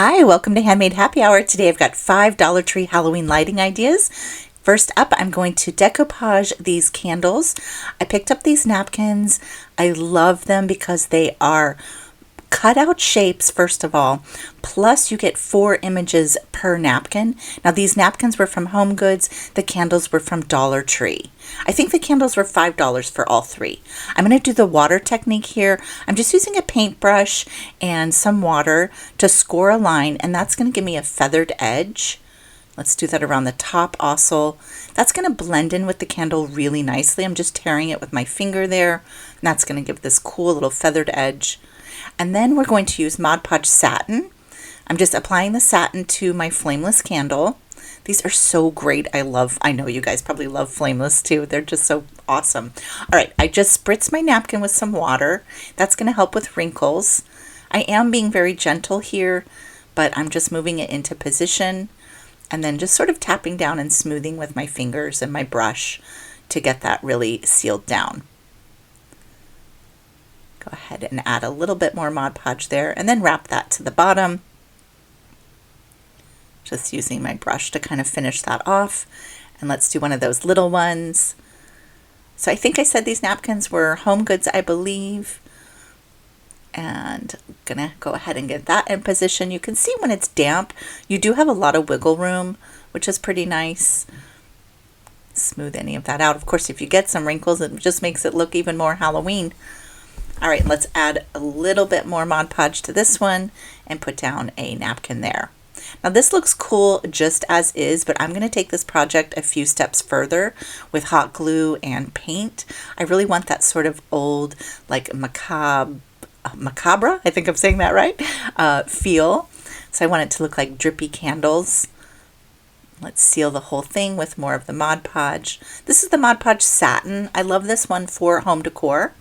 Hi, welcome to Handmade Happy Hour. Today I've got 5 Dollar Tree Halloween lighting ideas. First up, I'm going to decoupage these candles. I picked up these napkins. I love them because they are cut out shapes, first of all, plus you get 4 images per napkin. Now these napkins were from Home Goods, the candles were from Dollar Tree. I think the candles were $5 for all 3. I'm going to do the water technique here. I'm just using a paintbrush and some water to score a line, and that's going to give me a feathered edge. Let's do that around the top also. That's going to blend in with the candle really nicely. I'm just tearing it with my finger there, and that's going to give this cool little feathered edge. And then we're going to use Mod Podge satin. I'm just applying the satin to my flameless candle. These are so great. I know you guys probably love flameless too. They're just so awesome. All right, I just spritzed my napkin with some water. That's going to help with wrinkles. I am being very gentle here, but I'm just moving it into position and then just sort of tapping down and smoothing with my fingers and my brush to get that really sealed down. Go ahead and add a little bit more Mod Podge there and then wrap that to the bottom. Just using my brush to kind of finish that off. And let's do one of those little ones. So I think I said these napkins were Home Goods, I believe. And I'm gonna go ahead and get that in position. You can see when it's damp, you do have a lot of wiggle room, which is pretty nice. Smooth any of that out. Of course, if you get some wrinkles, it just makes it look even more Halloween. All right, let's add a little bit more Mod Podge to this one and put down a napkin there. Now this looks cool just as is, but I'm going to take this project a few steps further with hot glue and paint. I really want that sort of old, like macabre, I think I'm saying that right, feel. So I want it to look like drippy candles. Let's seal the whole thing with more of the Mod Podge. This is the Mod Podge satin. I love this one for home decor.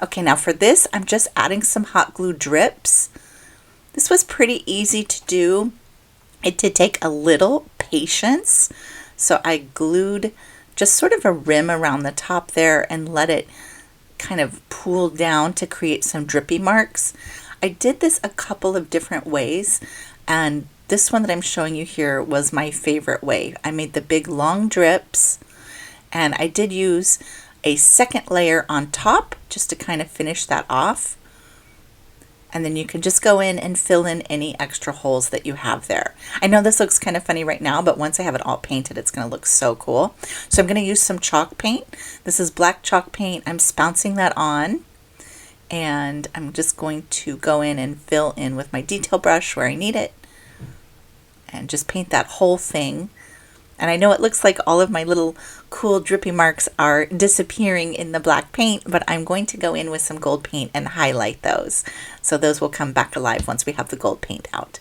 Okay, now for this, I'm just adding some hot glue drips. This was pretty easy to do. It did take a little patience. So I glued just sort of a rim around the top there and let it kind of pool down to create some drippy marks. I did this a couple of different ways, and this one that I'm showing you here was my favorite way. I made the big long drips, and I did use a second layer on top just to kind of finish that off. And then you can just go in and fill in any extra holes that you have there. I know this looks kind of funny right now, but once I have it all painted, it's going to look so cool. So I'm going to use some chalk paint. This is black chalk paint. I'm spouncing that on, and I'm just going to go in and fill in with my detail brush where I need it and just paint that whole thing. And I know it looks like all of my little cool drippy marks are disappearing in the black paint, but I'm going to go in with some gold paint and highlight those. So those will come back alive once we have the gold paint out.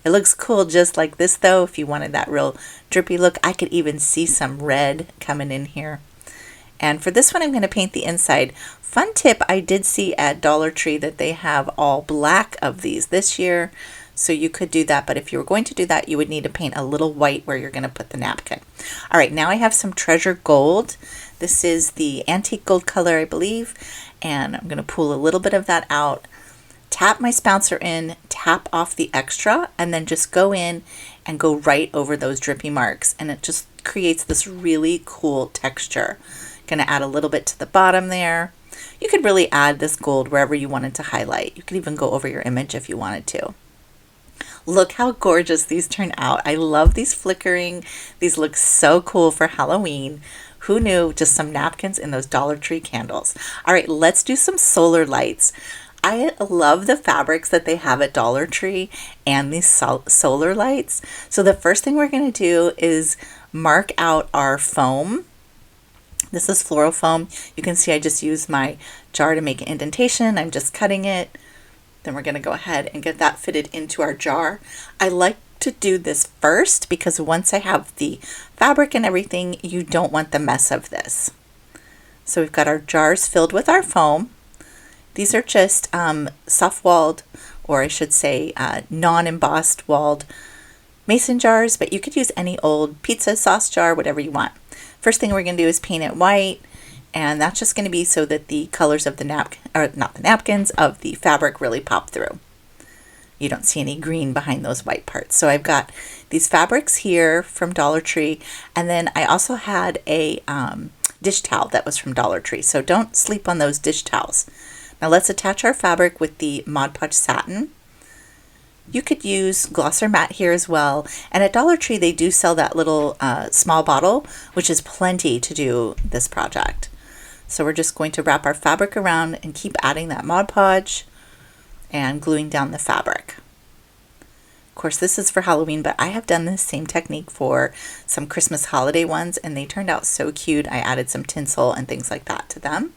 It looks cool just like this though. If you wanted that real drippy look, I could even see some red coming in here. And for this one, I'm going to paint the inside. Fun tip, I did see at Dollar Tree that they have all black of these this year. So you could do that, but if you were going to do that, you would need to paint a little white where you're going to put the napkin. All right, now I have some treasure gold. This is the antique gold color, I believe, and I'm going to pull a little bit of that out, tap my spouncer in, tap off the extra, and then just go in and go right over those drippy marks, and it just creates this really cool texture. Going to add a little bit to the bottom there. You could really add this gold wherever you wanted to highlight. You could even go over your image if you wanted to. Look how gorgeous these turn out. I love these flickering. These look so cool for Halloween. Who knew? Just some napkins and those Dollar Tree candles. All right, let's do some solar lights. I love the fabrics that they have at Dollar Tree and these solar lights. So the first thing we're going to do is mark out our foam. This is floral foam. You can see I just used my jar to make an indentation. I'm just cutting it. Then we're going to go ahead and get that fitted into our jar. I like to do this first because once I have the fabric and everything, you don't want the mess of this. So we've got our jars filled with our foam. These are just soft-walled, or I should say non-embossed walled mason jars, but you could use any old pizza sauce jar, whatever you want. First thing we're going to do is paint it white. And that's just going to be so that the colors of the napkin, or not the napkins, of the fabric really pop through. you don't see any green behind those white parts. So I've got these fabrics here from Dollar Tree, and then I also had a dish towel that was from Dollar Tree. So don't sleep on those dish towels. Now let's attach our fabric with the Mod Podge satin. You could use Glosser Matte here as well, and at Dollar Tree they do sell that little small bottle, which is plenty to do this project. So we're just going to wrap our fabric around and keep adding that Mod Podge and gluing down the fabric. Of course, this is for Halloween, but I have done this same technique for some Christmas holiday ones, and they turned out so cute. I added some tinsel and things like that to them.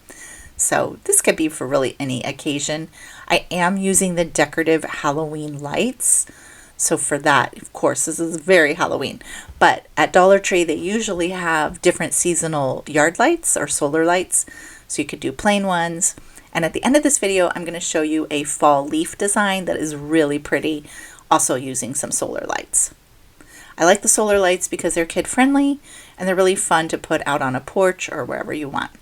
So this could be for really any occasion. I am using the decorative Halloween lights. So for that, of course, this is very Halloween. But at Dollar Tree, they usually have different seasonal yard lights or solar lights. So you could do plain ones. And at the end of this video, I'm going to show you a fall leaf design that is really pretty, also using some solar lights. I like the solar lights because they're kid friendly and they're really fun to put out on a porch or wherever you want.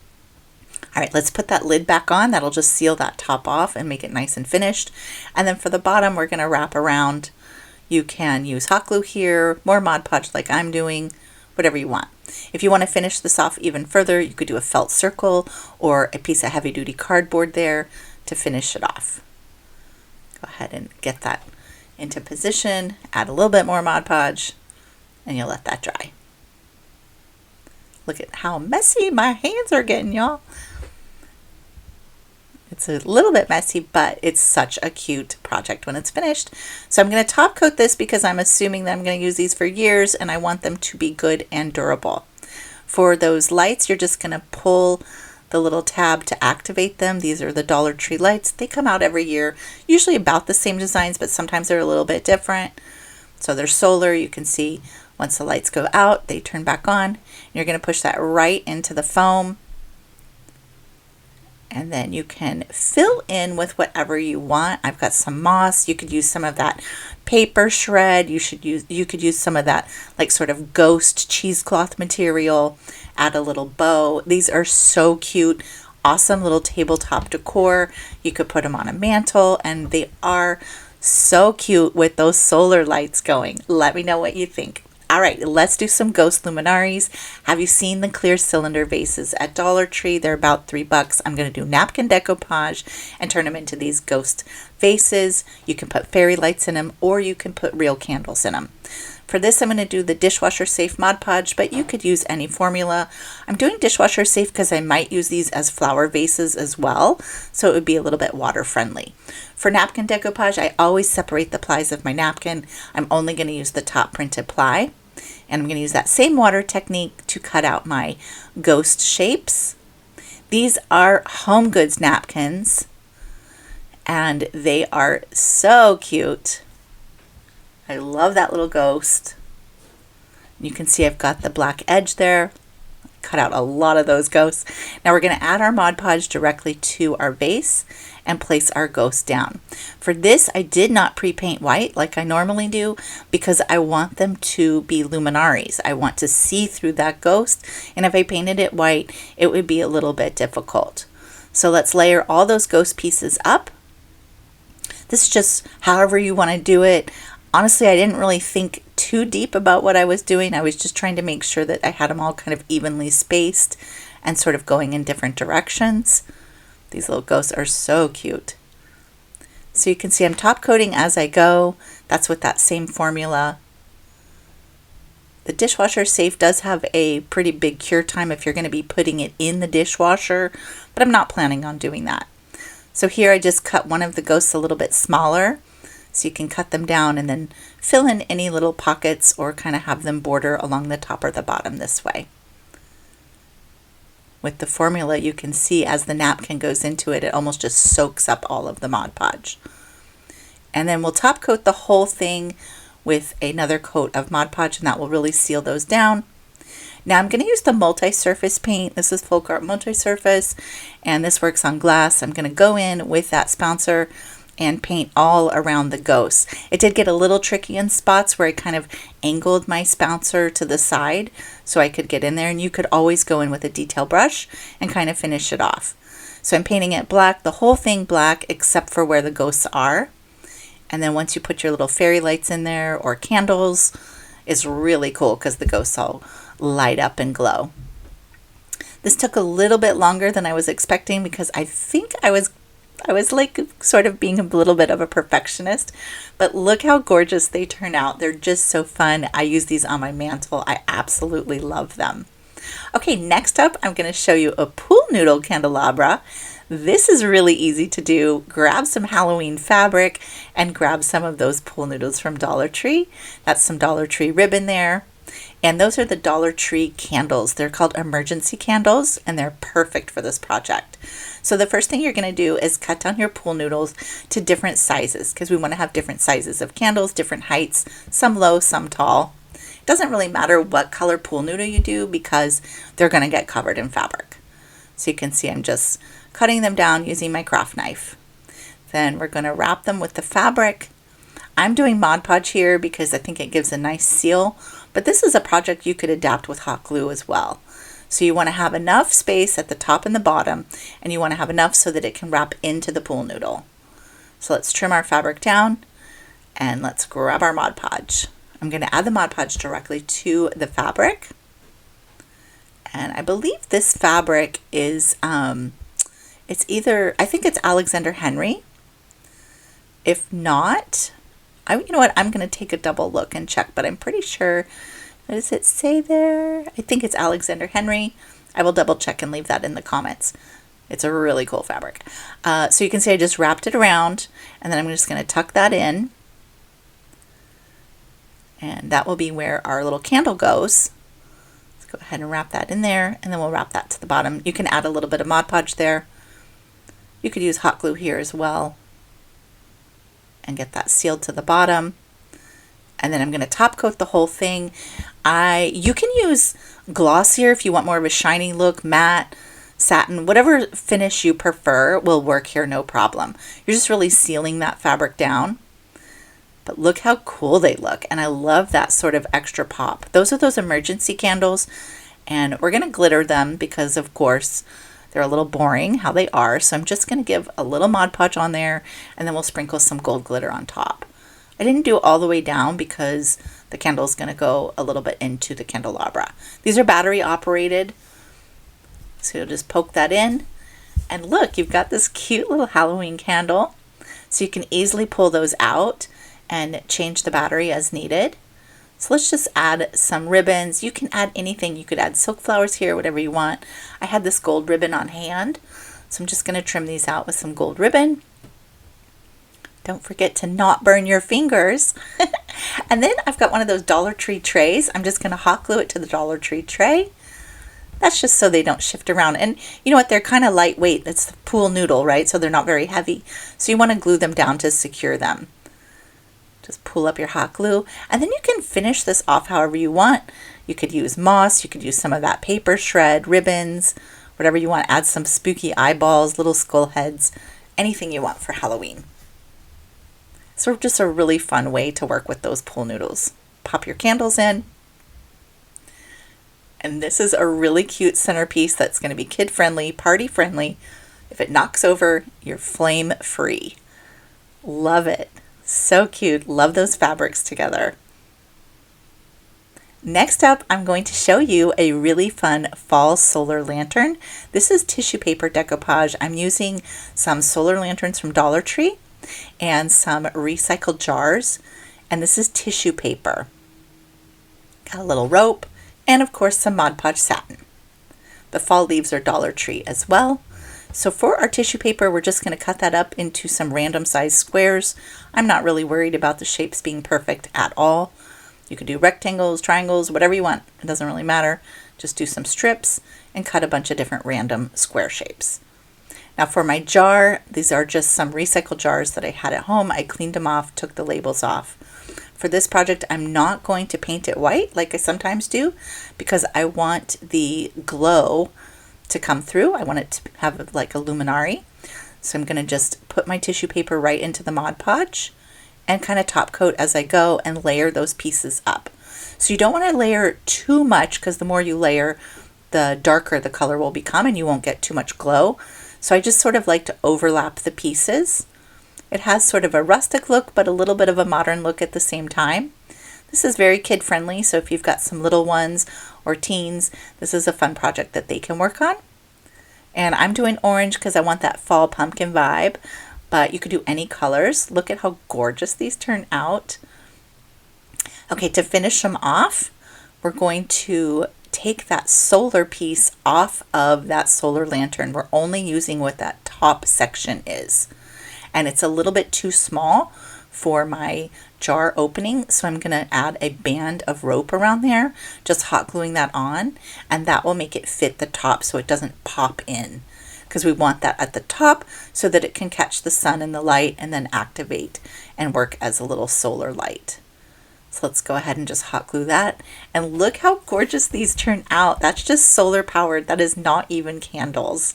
All right, let's put that lid back on. That'll just seal that top off and make it nice and finished. And then for the bottom, we're going to wrap around. You can use hot glue here, more Mod Podge like I'm doing, whatever you want. If you want to finish this off even further, you could do a felt circle or a piece of heavy duty cardboard there to finish it off. Go ahead and get that into position, add a little bit more Mod Podge, and you'll let that dry. Look at how messy my hands are getting, y'all. It's a little bit messy, but it's such a cute project when it's finished. So I'm going to top coat this because I'm assuming that I'm going to use these for years and I want them to be good and durable. For those lights, you're just going to pull the little tab to activate them. These are the Dollar Tree lights. They come out every year, usually about the same designs, but sometimes they're a little bit different. So they're solar. You can see once the lights go out, they turn back on. You're going to push that right into the foam. And then you can fill in with whatever you want. I've got some moss. You could use some of that paper shred. You could use some of that like sort of ghost cheesecloth material. Add a little bow. These are so cute. Awesome little tabletop decor. You could put them on a mantle, and they are so cute with those solar lights going. Let me know what you think. All right, let's do some ghost luminaries. Have you seen the clear cylinder vases at Dollar Tree? They're about $3. I'm going to do napkin decoupage and turn them into these ghost vases. You can put fairy lights in them, or you can put real candles in them. For this, I'm going to do the dishwasher safe Mod Podge, but you could use any formula. I'm doing dishwasher safe because I might use these as flower vases as well, so it would be a little bit water friendly. For napkin decoupage, I always separate the plies of my napkin. I'm only going to use the top printed ply. And I'm going to use that same water technique to cut out my ghost shapes. These are Home Goods napkins, and they are so cute. I love that little ghost. You can see I've got the black edge there. Cut out a lot of those ghosts. Now we're going to add our Mod Podge directly to our vase and place our ghost down. For this, I did not pre-paint white like I normally do because I want them to be luminaries. I want to see through that ghost, and if I painted it white, it would be a little bit difficult. So let's layer all those ghost pieces up. This is just however you want to do it. Honestly, I didn't really think too deep about what I was doing. I was just trying to make sure that I had them all kind of evenly spaced and sort of going in different directions. These little ghosts are so cute. So you can see I'm top coating as I go. That's with that same formula. The dishwasher safe does have a pretty big cure time if you're going to be putting it in the dishwasher, but I'm not planning on doing that. So here I just cut one of the ghosts a little bit smaller, so you can cut them down and then fill in any little pockets or kind of have them border along the top or the bottom this way. With the formula, you can see as the napkin goes into it, it almost just soaks up all of the Mod Podge. And then we'll top coat the whole thing with another coat of Mod Podge, and that will really seal those down. Now I'm going to use the multi-surface paint. This is Folk Art Multi-Surface, and this works on glass. I'm going to go in with that sponsor and paint all around the ghosts. It did get a little tricky in spots where I kind of angled my spouncer to the side so I could get in there, and you could always go in with a detail brush and kind of finish it off. So I'm painting it black, the whole thing black except for where the ghosts are. And then once you put your little fairy lights in there or candles, it's really cool because the ghosts all light up and glow. This took a little bit longer than I was expecting because I think I was like sort of being a little bit of a perfectionist, but look how gorgeous they turn out. They're just so fun. I use these on my mantle. I absolutely love them. Okay, next up, I'm going to show you a pool noodle candelabra. This is really easy to do. Grab some Halloween fabric and grab some of those pool noodles from Dollar Tree. That's some Dollar Tree ribbon there. And those are the Dollar Tree candles. They're called emergency candles, and they're perfect for this project. So the first thing you're going to do is cut down your pool noodles to different sizes because we want to have different sizes of candles, different heights, some low, some tall. It doesn't really matter what color pool noodle you do because they're going to get covered in fabric. So you can see I'm just cutting them down using my craft knife. Then we're going to wrap them with the fabric. I'm doing Mod Podge here because I think it gives a nice seal, but this is a project you could adapt with hot glue as well. So you want to have enough space at the top and the bottom, and you want to have enough so that it can wrap into the pool noodle. So let's trim our fabric down and let's grab our Mod Podge. I'm going to add the Mod Podge directly to the fabric. And I believe this fabric is, it's either, I think it's Alexander Henry. If not, you know what, I'm going to take a double look and check, but I'm pretty sure, what does it say there? I think it's Alexander Henry. I will double check and leave that in the comments. It's a really cool fabric. So you can see I just wrapped it around, and then I'm just going to tuck that in. And that will be where our little candle goes. Let's go ahead and wrap that in there, and then we'll wrap that to the bottom. You can add a little bit of Mod Podge there. You could use hot glue here as well and get that sealed to the bottom. And then I'm going to top coat the whole thing. You can use glossier if you want more of a shiny look, matte, satin, whatever finish you prefer will work here, no problem. You're just really sealing that fabric down. But look how cool they look, and I love that sort of extra pop. Those are those emergency candles, and we're going to glitter them because, of course, they're a little boring how they are. So I'm just going to give a little Mod Podge on there, and then we'll sprinkle some gold glitter on top. I didn't do it all the way down because the candle is going to go a little bit into the candelabra. These are battery operated, so you'll just poke that in, and look, you've got this cute little Halloween candle. So you can easily pull those out and change the battery as needed. So let's just add some ribbons. You can add anything. You could add silk flowers here, whatever you want. I had this gold ribbon on hand, so I'm just going to trim these out with some gold ribbon. Don't forget to not burn your fingers. And then I've got one of those Dollar Tree trays. I'm just going to hot glue it to the Dollar Tree tray. That's just so they don't shift around. And you know what? They're kind of lightweight. It's the pool noodle, right? So they're not very heavy. So you want to glue them down to secure them. Just pull up your hot glue, and then you can finish this off however you want. You could use moss, you could use some of that paper shred, ribbons, whatever you want. Add some spooky eyeballs, little skull heads, anything you want for Halloween. So just a really fun way to work with those pool noodles. Pop your candles in. And this is a really cute centerpiece that's going to be kid-friendly, party-friendly. If it knocks over, you're flame-free. Love it. So cute. Love those fabrics together. Next up, I'm going to show you a really fun fall solar lantern. This is tissue paper decoupage. I'm using some solar lanterns from Dollar Tree and some recycled jars. And this is tissue paper. Got a little rope and of course some Mod Podge satin. The fall leaves are Dollar Tree as well. So for our tissue paper, we're just going to cut that up into some random size squares. I'm not really worried about the shapes being perfect at all. You could do rectangles, triangles, whatever you want. It doesn't really matter. Just do some strips and cut a bunch of different random square shapes. Now for my jar, these are just some recycled jars that I had at home. I cleaned them off, took the labels off. For this project, I'm not going to paint it white like I sometimes do because I want the glow to come through. I want it to have like a luminary. So I'm going to just put my tissue paper right into the Mod Podge and kind of top coat as I go and layer those pieces up. So you don't want to layer too much because the more you layer, the darker the color will become and you won't get too much glow. So I just sort of like to overlap the pieces It has sort of a rustic look, but a little bit of a modern look at the same time. This is very kid friendly, so if you've got some little ones or teens, this is a fun project that they can work on. And I'm doing orange because I want that fall pumpkin vibe, but you could do any colors. Look at how gorgeous these turn out. Okay, to finish them off, we're going to take that solar piece off of that solar lantern. We're only using what that top section is. And it's a little bit too small for my jar opening, so I'm going to add a band of rope around there, just hot gluing that on, and that will make it fit the top so it doesn't pop in, because we want that at the top so that it can catch the sun and the light and then activate and work as a little solar light. So let's go ahead and just hot glue that. And look how gorgeous these turn out. That's just solar powered. That is not even candles.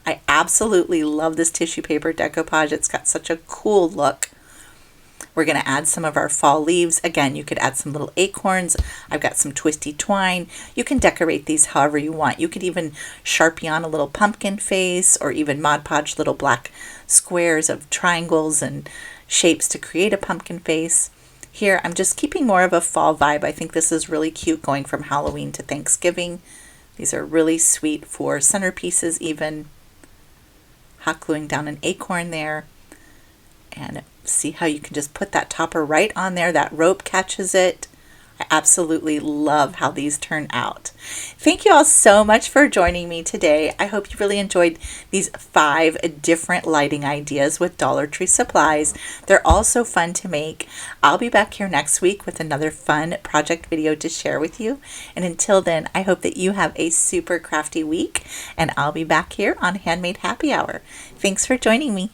I absolutely love this tissue paper decoupage. It's got such a cool look. We're going to add some of our fall leaves. Again, you could add some little acorns. I've got some twisty twine. You can decorate these however you want. You could even Sharpie on a little pumpkin face, or even Mod Podge little black squares of triangles and shapes to create a pumpkin face. Here, I'm just keeping more of a fall vibe. I think this is really cute going from Halloween to Thanksgiving. These are really sweet for centerpieces even. Hot gluing down an acorn there. And see how you can just put that topper right on there. That rope catches it. I absolutely love how these turn out. Thank you all so much for joining me today. I hope you really enjoyed these 5 different lighting ideas with Dollar Tree supplies. They're all so fun to make. I'll be back here next week with another fun project video to share with you. And until then, I hope that you have a super crafty week, and I'll be back here on Handmade Happy Hour. Thanks for joining me.